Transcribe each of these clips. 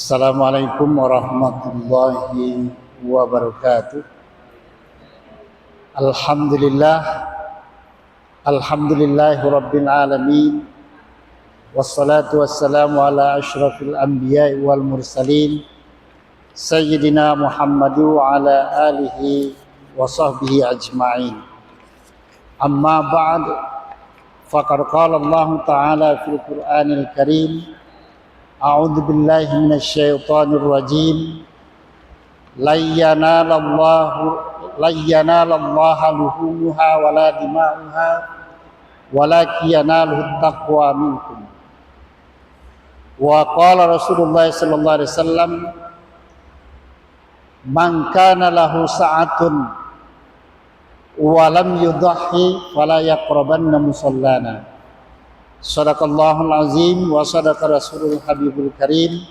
Assalamualaikum warahmatullahi wabarakatuh. Alhamdulillahi rabbil alamin. Wassalatu wassalamu ala asyrafil anbiya'i wal mursalin Sayyidina Muhammadu wa ala alihi wa sahbihi ajma'in. Amma ba'd, faqad qala Allah ta'ala fil Qur'anil Karim, A'udzu billahi minasy syaithanir rajim. Lan yanalallaha luhumuha wala dima'uha walakin yanaluhut taqwa minkum. Wa qala Rasulullah sallallahu alaihi wasallam, man kana lahu sa'atun wa lam yudahhi fala yaqrabanna musallana. Shadaqallahul azim wa sadaqa rasulul habibul karim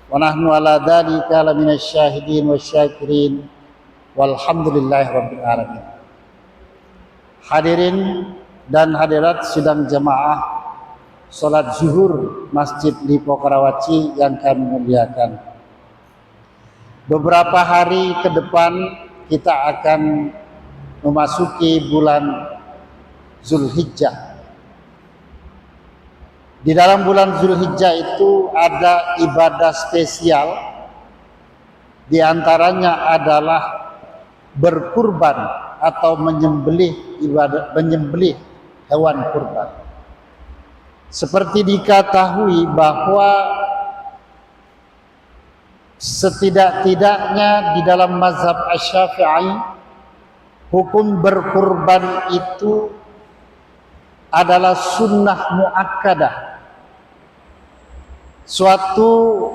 wa nahnu ala dzalika laminasy syahidin wasyakirin walhamdulillahi rabbil alamin. Hadirin dan hadirat sidang jamaah salat zuhur Masjid Lipo Karawaci yang kami muliakan. Beberapa hari ke depan kita akan memasuki bulan Zulhijjah. Di dalam bulan Zulhijjah itu ada ibadah spesial, di antaranya adalah berkurban atau menyembelih hewan kurban. Seperti diketahui bahwa setidak-tidaknya di dalam mazhab Asy-Syafi'i, hukum berkurban itu adalah sunnah muakkadah, suatu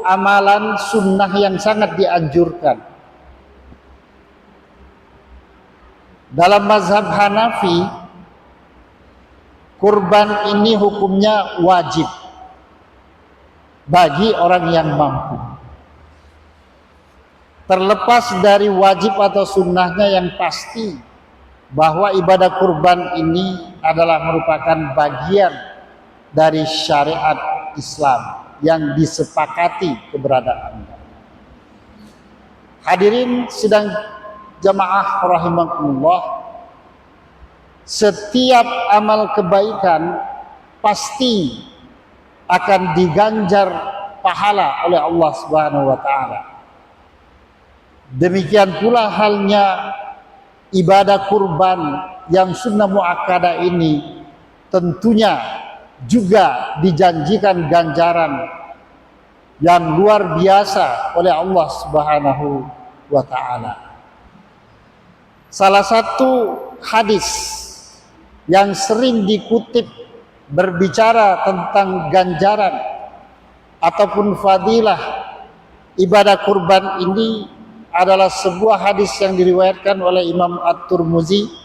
amalan sunnah yang sangat dianjurkan. Dalam mazhab Hanafi, kurban ini hukumnya wajib bagi orang yang mampu. Terlepas dari wajib atau sunnahnya, yang pasti bahwa ibadah kurban ini adalah merupakan bagian dari syariat Islam yang disepakati keberadaannya. Hadirin sidang jamaah rahimakumullah, setiap amal kebaikan pasti akan diganjar pahala oleh Allah Subhanahu wa taala. Demikian pula halnya ibadah kurban yang sunnah muakkadah ini tentunya juga dijanjikan ganjaran yang luar biasa oleh Allah Subhanahu wa taala. Salah satu hadis yang sering dikutip berbicara tentang ganjaran ataupun fadilah ibadah kurban ini adalah sebuah hadis yang diriwayatkan oleh Imam At-Tirmidzi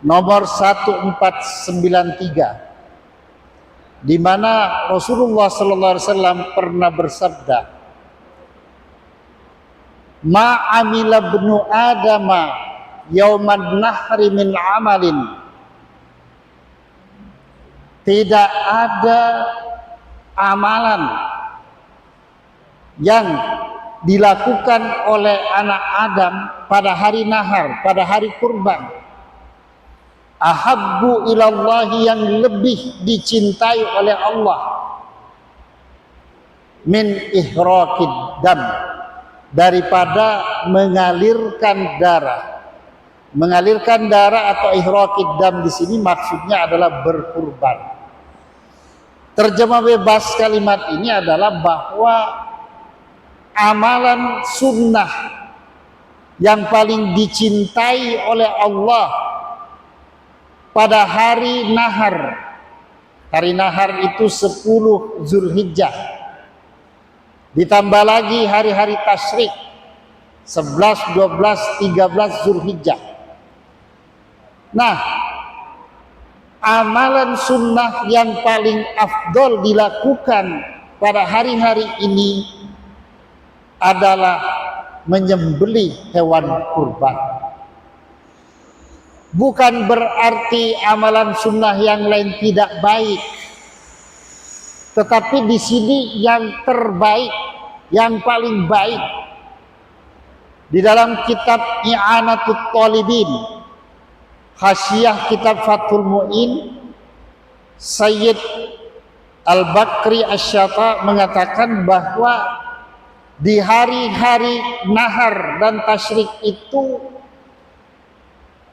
nomor 1493, di mana Rasulullah sallallahu alaihi wasallam pernah bersabda, "Ma amila ibnu adama yauman nahri min amalin." Tidak ada amalan yang dilakukan oleh anak Adam pada hari nahar, pada hari kurban, ahabbu ilallahi, yang lebih dicintai oleh Allah, min ihraqid dam, daripada mengalirkan darah. Mengalirkan darah atau ihraqid dam di sini maksudnya adalah berkurban. Terjemah bebas kalimat ini adalah bahwa amalan sunnah yang paling dicintai oleh Allah pada hari nahar. Hari nahar itu 10 Zulhijjah. Ditambah lagi hari-hari tasyrik 11, 12, 13 Zulhijjah. Nah, amalan sunnah yang paling afdol dilakukan pada hari-hari ini adalah menyembelih hewan kurban. Bukan berarti amalan sunnah yang lain tidak baik. Tetapi di sini yang terbaik, yang paling baik di dalam kitab I'anatut Talibin, Hasyiah kitab Fathul Mu'in, Sayyid Al-Bakri Asy-Syata mengatakan bahwa di hari-hari nahar dan tasyrik itu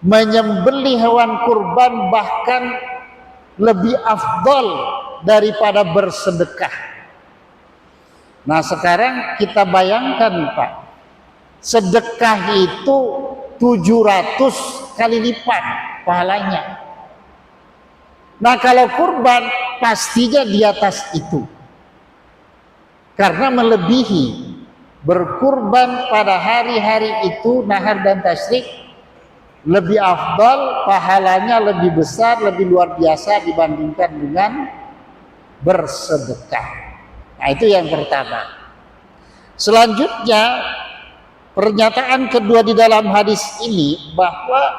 menyembelih hewan kurban bahkan lebih afdal daripada bersedekah. Nah sekarang kita bayangkan Pak, sedekah itu 700 kali lipat pahalanya. Nah kalau kurban pastinya di atas itu, karena melebihi. Berkurban pada hari-hari itu nahar dan tasyrik lebih afdal, pahalanya lebih besar, lebih luar biasa dibandingkan dengan bersedekah. Nah itu yang pertama. Selanjutnya pernyataan kedua di dalam hadis ini bahwa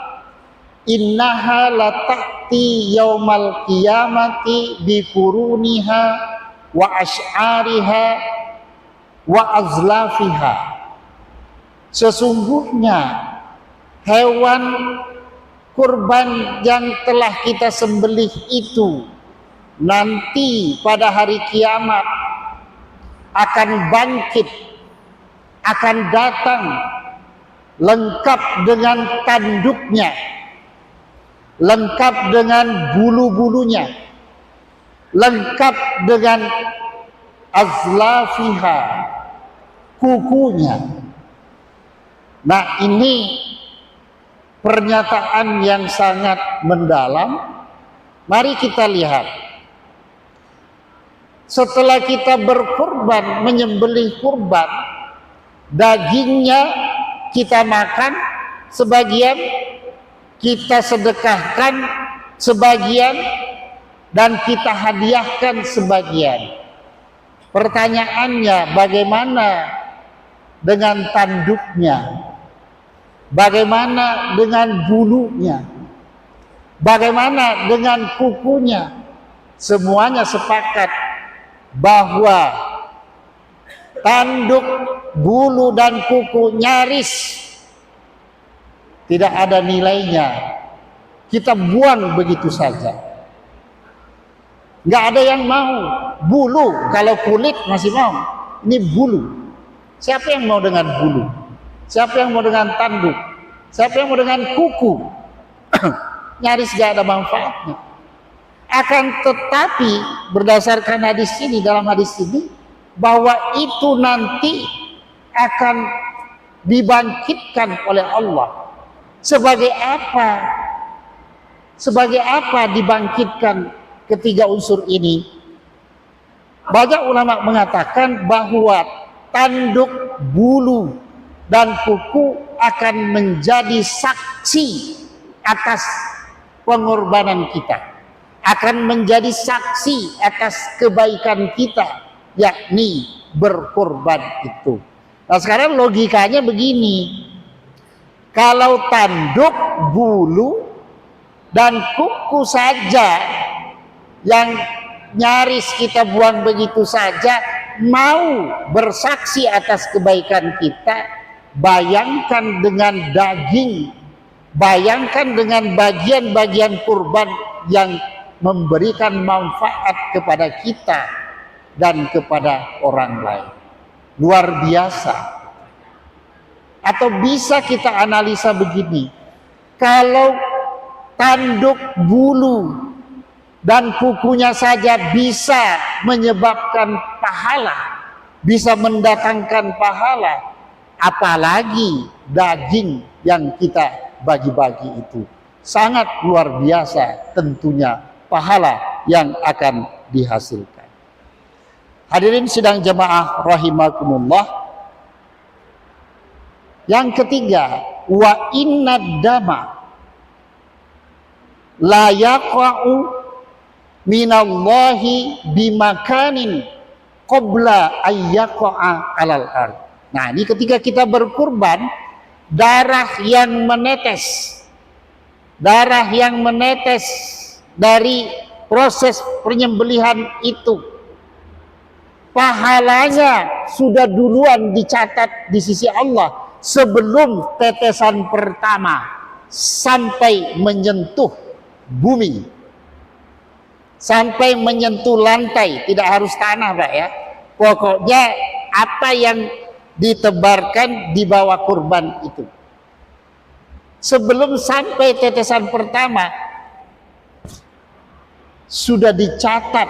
innaha lata'ti yaumal qiyamati bi quruniha wa asy'ariha wa azlafiha. Sesungguhnya hewan kurban yang telah kita sembelih itu nanti pada hari kiamat akan bangkit, akan datang lengkap dengan tanduknya, lengkap dengan bulu-bulunya, lengkap dengan azlafiha, kukunya. Nah ini pernyataan yang sangat mendalam. Mari kita lihat, setelah kita berkurban, menyembelih kurban, dagingnya kita makan sebagian, kita sedekahkan sebagian, dan kita hadiahkan sebagian. Pertanyaannya, bagaimana dengan tanduknya? Bagaimana dengan bulunya? Bagaimana dengan kukunya? Semuanya sepakat bahwa tanduk, bulu dan kuku nyaris tidak ada nilainya. Kita buang begitu saja. Nggak ada yang mau. Bulu, kalau kulit masih mau. Ini bulu. Siapa yang mau dengan bulu? Siapa yang mau dengan tanduk? Siapa yang mau dengan kuku? Nyaris gak ada manfaatnya. Akan tetapi berdasarkan hadis ini, dalam hadis ini, bahwa itu nanti akan dibangkitkan oleh Allah. Sebagai apa? Sebagai apa dibangkitkan ketiga unsur ini? Banyak ulama mengatakan bahwa tanduk, bulu, dan kuku akan menjadi saksi atas pengorbanan kita, akan menjadi saksi atas kebaikan kita, yakni berkorban itu. Nah sekarang logikanya begini, kalau tanduk, bulu, dan kuku saja yang nyaris kita buang begitu saja mau bersaksi atas kebaikan kita, bayangkan dengan daging, bayangkan dengan bagian-bagian kurban yang memberikan manfaat kepada kita dan kepada orang lain. Luar biasa. Atau bisa kita analisa begini, kalau tanduk, bulu, dan kukunya saja bisa menyebabkan pahala, bisa mendatangkan pahala, apalagi daging yang kita bagi-bagi itu. Sangat luar biasa tentunya pahala yang akan dihasilkan. Hadirin sidang jamaah rahimakumullah. Yang ketiga, wa inna dama la yaqa'u minallahi bimakanin qabla ayyaqa'a alal ard. Nah ini ketika kita berkurban, darah yang menetes dari proses penyembelihan itu pahalanya sudah duluan dicatat di sisi Allah sebelum tetesan pertama sampai menyentuh bumi, sampai menyentuh lantai, tidak harus tanah Pak ya. Pokoknya apa yang ditebarkan di bawah kurban itu sebelum sampai tetesan pertama sudah dicatat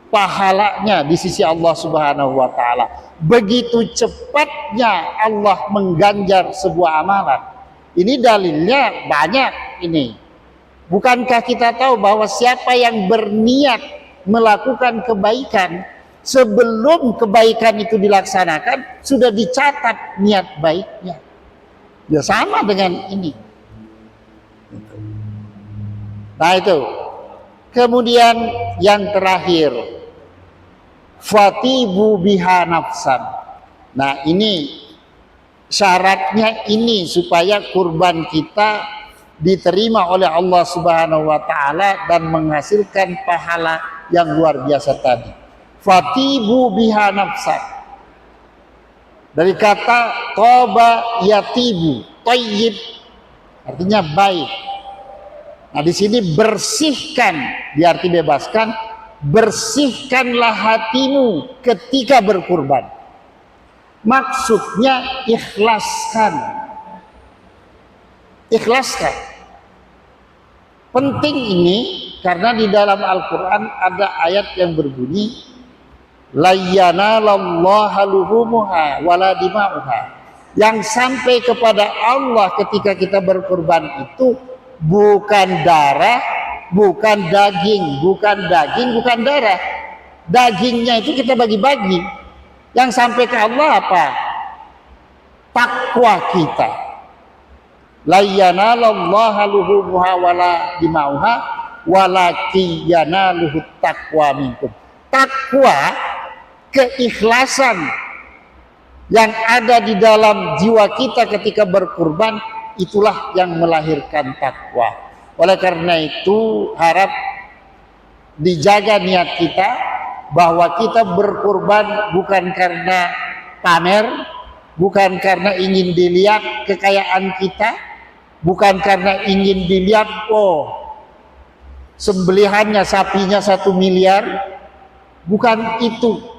pahalanya di sisi Allah Subhanahu wa taala. Begitu cepatnya Allah mengganjar sebuah amalan. Ini dalilnya banyak ini. Bukankah kita tahu bahwa siapa yang berniat melakukan kebaikan sebelum kebaikan itu dilaksanakan sudah dicatat niat baiknya. Ya sama dengan ini. Nah itu. Kemudian yang terakhir, fatibu biha nafsan. Nah ini syaratnya ini supaya kurban kita diterima oleh Allah Subhanahu wa taala dan menghasilkan pahala yang luar biasa tadi. Fatibu biha nafsan. Dari kata toba yatibu, thayyib artinya baik. Nah di sini bersihkan, diarti bebaskan, bersihkanlah hatimu ketika berkurban. Maksudnya ikhlaskan. Ikhlaskan. Penting ini karena di dalam Al-Quran ada ayat yang berbunyi la yanalallaha luhumuha wala dima'uha. Yang sampai kepada Allah ketika kita berkurban itu bukan darah, bukan daging, bukan darah. Dagingnya itu kita bagi-bagi. Yang sampai ke Allah apa? Takwa kita. La yanalallaha luhumuha wala dima'uha walakin yanaluhu taqwa minkum. Takwa, keikhlasan yang ada di dalam jiwa kita ketika berkurban, itulah yang melahirkan takwa. Oleh karena itu harap dijaga niat kita bahwa kita berkurban bukan karena pamer, bukan karena ingin dilihat kekayaan kita, bukan karena ingin dilihat sembelihannya sapinya 1 miliar, bukan itu.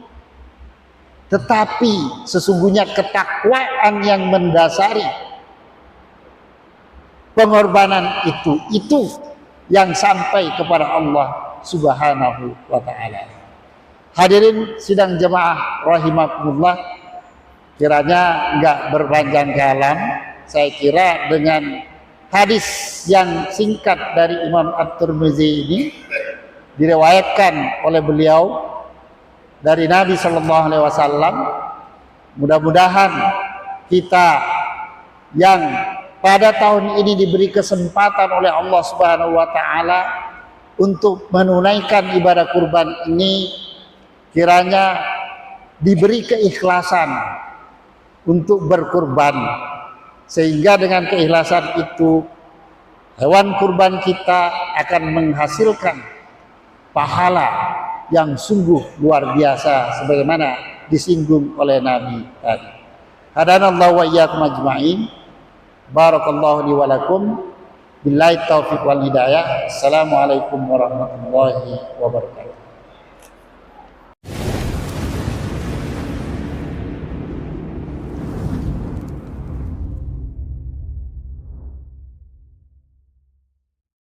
Tetapi sesungguhnya ketakwaan yang mendasari pengorbanan itu yang sampai kepada Allah Subhanahu wa taala. Hadirin sidang jemaah rahimakumullah, kiranya enggak berpanjang kalam, saya kira dengan hadis yang singkat dari Imam At-Tirmidzi ini diriwayatkan oleh beliau dari Nabi Shallallahu Alaihi Wasallam. Mudah-mudahan kita yang pada tahun ini diberi kesempatan oleh Allah Subhanahu wa taala untuk menunaikan ibadah kurban ini, kiranya diberi keikhlasan untuk berkurban, sehingga dengan keikhlasan itu hewan kurban kita akan menghasilkan pahala yang sungguh luar biasa sebagaimana disinggung oleh Nabi tadi. Hadanallahu wa iyyakum ajma'in. Barakallahu li wa lakum. Billahi taufiq wal hidayah. Assalamualaikum warahmatullahi wabarakatuh.